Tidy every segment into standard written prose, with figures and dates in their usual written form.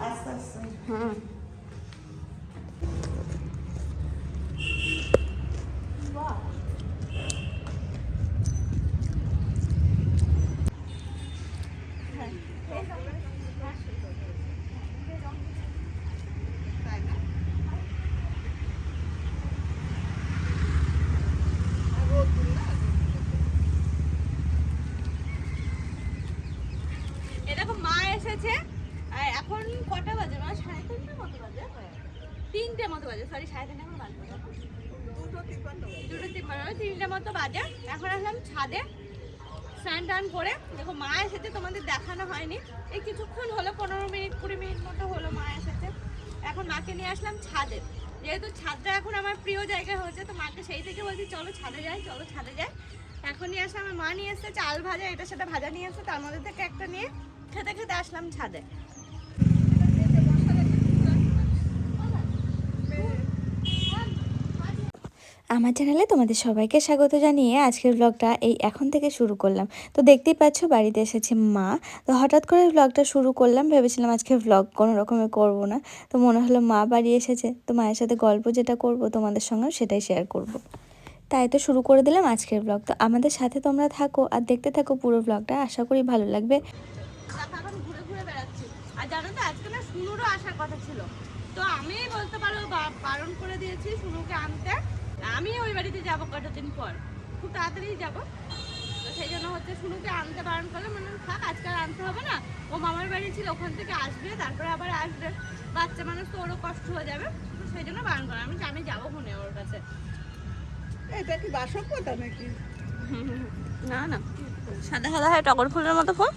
আস্তে আস্তে। হুম। বাহ। এরকম মা এসেছে আর এখন কটা বাজে? মা 3:30 মতো বাজে, 3টে মতো বাজে, সরি 3:30 এখন বাজে, 2:53 মতো বাজে। এখন আসলাম ছাদে স্নান টান করে। দেখো মা এসেছে, তোমাদের দেখানো হয়নি, এই কিছুক্ষণ হলো 15 মিনিট 20 মিনিট মতো হলো মা এসেছে। এখন মাকে নিয়ে আসলাম ছাদে, যেহেতু ছাদটা এখন আমার প্রিয় জায়গা হয়েছে, তো মাকে সেই থেকে বলছি চলো ছাদে যাই, চলো ছাদে যাই। এখন নিয়ে আসলাম, আমার মা নিয়ে এসছে চাল ভাজা, এটা সেটা ভাজা নিয়ে এসছে, তার মধ্যে থেকে একটা নিয়ে খেতে খেতে আসলাম ছাদে। আমার চ্যানেলে তোমাদের সবাইকে স্বাগত জানিয়ে আজকের ব্লগটা এই এখন থেকে শুরু করলাম। তো দেখতেই পাচ্ছ বাড়িতে এসেছে মা, তো হঠাৎ করে ব্লগটা শুরু করলাম, ভেবেছিলাম আজকে ব্লগ কোনো রকমে করবো না, তো মনে হলো মা বাড়ি এসেছে, তো মায়ের সাথে গল্প যেটা করব তোমাদের সঙ্গেও সেটাই শেয়ার করব। তাই তো শুরু করে দিলাম আজকের ব্লগ। তো আমাদের সাথে তোমরা থাকো আর দেখতে থাকো পুরো ব্লগটা, আশা করি ভালো লাগবে। এখন ঘুরে ঘুরে বেড়াচ্ছি। আর জানো তো আজকে না সুনুরও আসার কথা ছিল, তো আমি বলতে পারো বারণ করে দিয়েছি সুনুকে আনতে। আমি ওই বাড়িতে যাবো কটা দিন পর, খুব তাড়াতাড়ি যাব, তো সেই জন্য হচ্ছে সুনুকে আনতে বারণ করলে, মানে থাক আজকে আর আনতে হবে না, ও মামার বাড়ি ছিল ওখান থেকে আসবে, তারপরে আবার আসবে, বাচ্চা মানুষ তো ওরও কষ্ট হয়ে যাবে, তো সেই জন্য বারণ করলাম। আমি যাবো মনে ওর কাছে। এটা কি বাসকতা নাকি? না না, সাদা সাদা হয় টগর ফুলের মতো ফুল।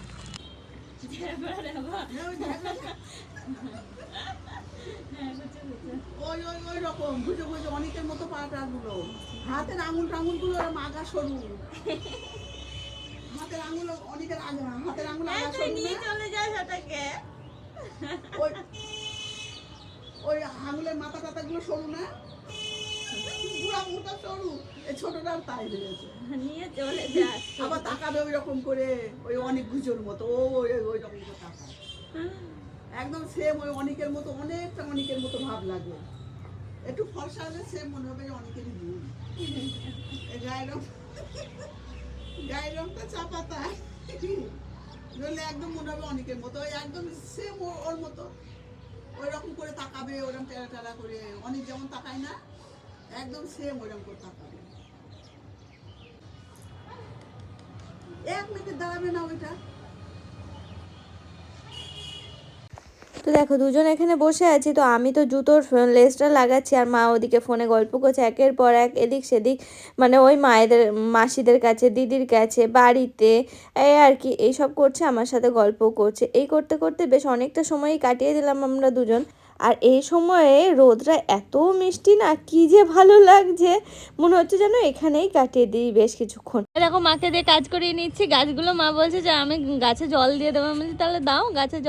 ওই ওই ওই রকম বুঝে বুঝে অনেকের মতো পাটাগুলো, হাতের আঙুল টাঙুল গুলো আগা সরু, হাতের আঙুল অনেকের আগা, হাতের আঙুল আগা সরু নিয়ে চলে যায় সেটাকে। ওই ওই আঙুলের মাথা টাথা গুলো সরু না, পুরা মোটা সরু, এই ছোটটা তাই হয়েছে, নিয়ে চলে যায়। আবার তাকাবে ওই রকম করে, ওই অনেক গুজোর মতো, ওই ওই রকম করে তাকায়, একদম সেম ওই অনেকের মতো, অনেকটা অনেকের মতো ভাব লাগে। একটু ফর্সা হলে সেম মনে হবে অনেকেরই ভুল। গায়ের রংটা চাপাতা নইলে একদম মনে হবে অনেকের মতো, ওই একদম সেম ওর মতো, ওই রকম করে তাকাবে, ওরকম টেরা টেরা করে, অনেক যেমন তাকায় না, একদম সেম ওরকম করে তাকাবে। 1 মিনিট দাঁড়াবে না ওইটা। তো দেখো দুজন এখানে বসে আছি, তো আমি তো জুতোর লেসটা লাগাচ্ছি আর মা ওদিকে ফোনে গল্প করছে একের পর এক, এদিক সেদিক, মানে ওই মায়েদের মাসিদের কাছে, দিদির কাছে, বাড়িতে, এই আর কি এইসব করছে, আমার সাথে গল্প করছে। এই করতে করতে বেশ অনেকটা সময়ই কাটিয়ে দিলাম আমরা দুজন। আর এই সময়ে রোদটা এত মিষ্টি না, কি যে ভালো লাগছে, মনে হচ্ছে যেন এখানেই কাটিয়ে দিই বেশ কিছুক্ষণ। এরকম মাকে দিয়ে কাজ করিয়ে নিচ্ছি, গাছগুলো মা বলছে যে আমি গাছে জল দিয়ে দেবো, আমি বলছি তাহলে দাও, গাছে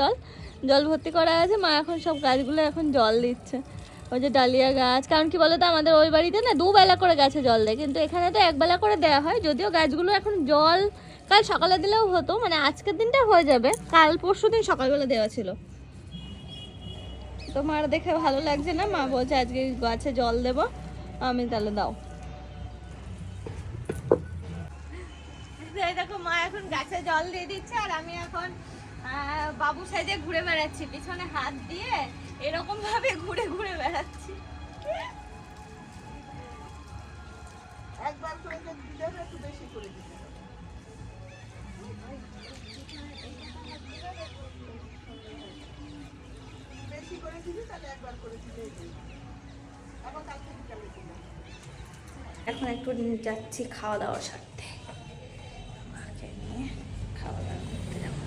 জল ভর্তি করা আছে, মা এখন সব গাছগুলো এখন জল দিচ্ছে। ওই যে ডালিয়া গাছ, কারণ কি বলতো আমাদের ওই বাড়িতে না 2 বেলা করে গাছে জল দেয়, কিন্তু এখানে তো 1 বেলা করে দেওয়া হয়, যদিও গাছগুলো এখন জল কাল সকালে দিলেও হতো, মানে আজকের দিনটা হয়ে যাবে, কাল পরশু দিন সকালবেলা দেওয়া ছিল। তোমার দেখে ভালো লাগছে না, মা বলছে আজকে গাছে জল দেবো, আমি তাহলে দাও। দেখো মা এখন গাছে জল দিয়ে দিচ্ছে, আর আমি এখন বাবু সাইডে ঘুরে বেড়াচ্ছি, পিছনে হাত দিয়ে এরকম ভাবে ঘুরে ঘুরে বেড়াচ্ছি। একবার করে দিতে হবে, একটু বেশি করে দিতে হবে। বেশি করে দিবি তাহলে একবার করে দিলেই হবে। আবার কালকে বিকালে দিবি। এখন একটু যাচ্ছি খাওয়া দাওয়ার সাথে, মাকে নিয়ে খাওয়া দাওয়া করতে যাবো।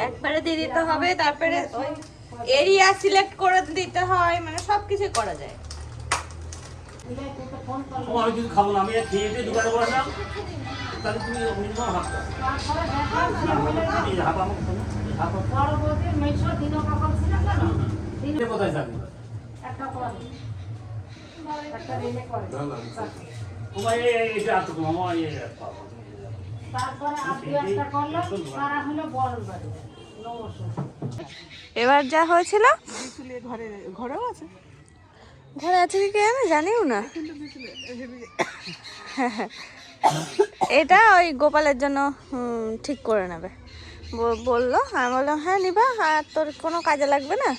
একবারে দিয়ে দিতে হবে, তারপরে ওই এরিয়া সিলেক্ট করে দিতে হয়, মানে সবকিছু করা যায়। আমি কিছু খাবো না, আমি খেয়ে দিয়ে দোকানে বসলাম, তাহলে তুমি মিনিমাম কোথায় যাবে? ও ভাই এটা এত মামা ইয়ে পাবো এবার যা হয়েছিল বিচুলে ঘরেও আছে, ঘরে আছে কি আমি জানিও না। কিন্তু বিচুলে এটা ওই গোপালের জন্য ঠিক করে নেবে বললো। আমি বললাম হ্যাঁ নিবা, আর তোর কোনো কাজে লাগবে না,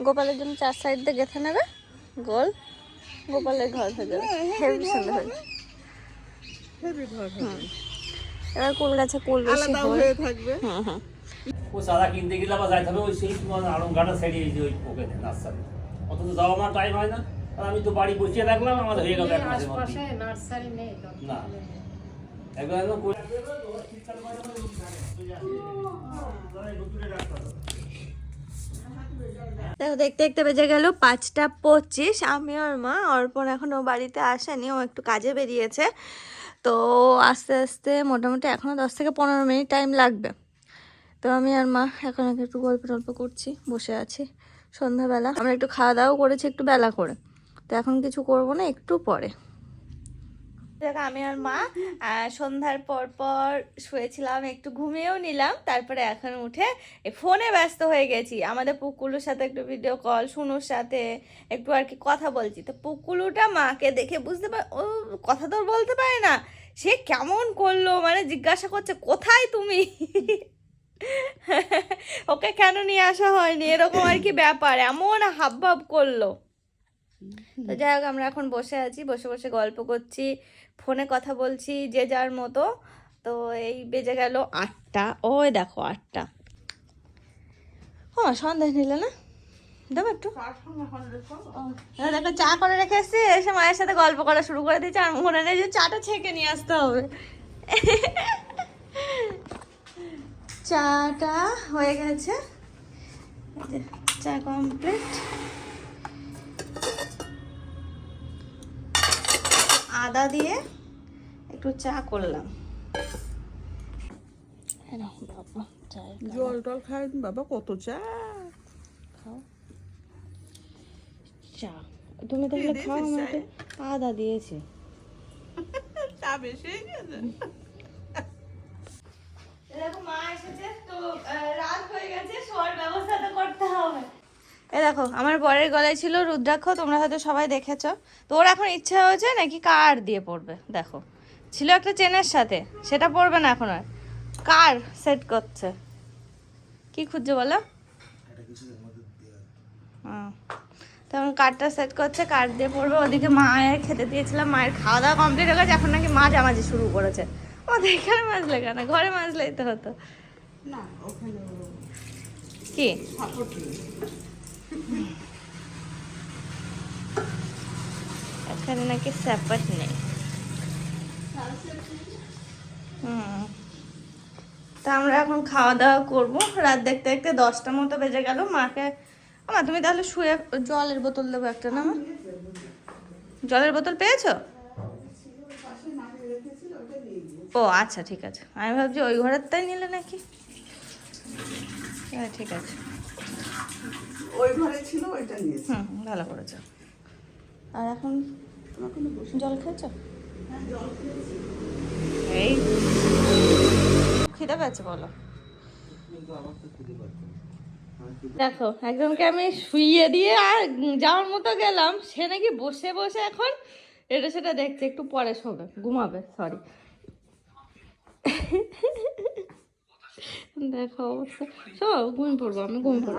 গোপালের জন্য 4 সাইড দিয়ে গেঁথে নেবে গোল, গোপালের ঘর হয়ে যাবে, হেভি সুন্দর হবে। এবার কুল গাছে কুল বেশি আলাদা হয়ে থাকবে। ও সাদা কিনতে গেলে আবার যাইতে হবে ওই সেই তোমার আড়ংঘাটা সাইডে এই যে ওই ওকে নার্সারি, অত তো যাওয়া আমার টাইম হয় না, আর আমি তো বাড়ি বসিয়ে রাখলাম, আমাদের হয়ে গেল এক মাসের মধ্যে। না একবার একদম দেখো দেখতে দেখতে বেজে গেল 5টা 25। আমি আর মা, অর্পণ এখনো বাড়িতে আসেনি, ও একটু কাজে বেরিয়েছে, তো আস্তে আস্তে মোটামুটি এখনো 10 থেকে 15 মিনিট টাইম লাগবে। তো আমি আর মা এখন একটু গল্প টল্প করছি, বসে আছি। সন্ধ্যাবেলা আমরা একটু খাওয়া দাওয়াও করেছি একটু বেলা করে, তো এখন কিছু করবো না, একটু পরে। দেখো আমি আর মা সন্ধ্যার পর পর শুয়েছিলাম, একটু ঘুমিয়েও নিলাম, তারপরে এখন উঠে ফোনে ব্যস্ত হয়ে গেছি। আমাদের পুকুলুর সাথে একটু ভিডিও কল, শুনুর সাথে একটু আর কি কথা বলছি। তো পুকুলুটা মাকে দেখে বুঝতে পার, ও কথা তো বলতে পারে না, সে কেমন করলো, মানে জিজ্ঞাসা করছে কোথায় তুমি, ওকে কেন নিয়ে আসা হয়নি, এরকম আর কি ব্যাপার, এমন হাবভাব করলো। তো যাই হোক আমরা এখন বসে আছি, বসে বসে গল্প করছি, ফোনে কথা বলছি যে যার মতো। তো এই বেজে গেল 8টা, ওই দেখো 8টা। হ্যাঁ সন্দেহ নিলে না, দেবো একটু। দেখো চা করে রেখে এসছি, এসে মায়ের সাথে গল্প করা শুরু করে দিয়েছে, আর মনে নেই যে চাটা ছেঁকে নিয়ে আসতে হবে। চাটা হয়ে গেছে, চা কমপ্লিট। আদা দিয়ে একটু চা করলাম। জল টল খাই বাবা, কত চা খাও চা, তুমি তাহলে খাও, আমাকে আদা দিয়েছে। চা বেশি হয়ে গেছে। দেখো মা এসেছে, তো রাত হয়ে গেছে, শোয়ার ব্যবস্থা তো করতে হবে। দেখো আমার বরের গলায় ছিল রুদ্রাক্ষ, তোমরা হয়তো সবাই দেখেছো। তো ওর এখন ইচ্ছা হয়েছে নাকি কার দিয়ে পড়বে, দেখো ছিল একটা চেনের সাথে, সেটা পড়বে না এখন, আর কার সেট করছে। কি খুঁজছে বলো? তখন কার্ডটা সেট করছে, কার্ড দিয়ে পড়বে। ওদিকে মায়ের খেতে দিয়েছিলাম, মায়ের খাওয়া দাওয়া কমপ্লিট হয়ে গেছে, এখন নাকি মাঝামাঝি শুরু করেছে। আমাদের এখানে মাজলে কেন, ঘরে মাজলেই তো হতো। না ওখানে কি এখানে নাকি স্যাপাট নেই। তা আমরা এখন খাওয়া দাওয়া করবো, রাত দেখতে দেখতে 10টা মতো বেজে গেল। মাকে, আমা তুমি তাহলে শুয়ে, জলের বোতল দেবো একটা না, মা জলের বোতল পেয়েছো? ও আচ্ছা ঠিক আছে, আমি ভাবছি ওই ঘরের তাই নিলে নাকি। হ্যাঁ ঠিক আছে, ওই ঘরে ছিল, ওইটা নিয়েছি। ভালো করেছো। আর এখন জল খেয়েছো? এই খিদে পেয়েছে বলো। দেখো একজনকে আমি শুইয়ে দিয়ে আর যাওয়ার মতো গেলাম, সে নাকি বসে বসে এখন এটা সেটা দেখছে, একটু পরে শোবে, ঘুমাবে, সরি। দেখো অবস্থা, সব ঘুমিয়ে পড়বো, আমি ঘুমিয়ে পড়বো।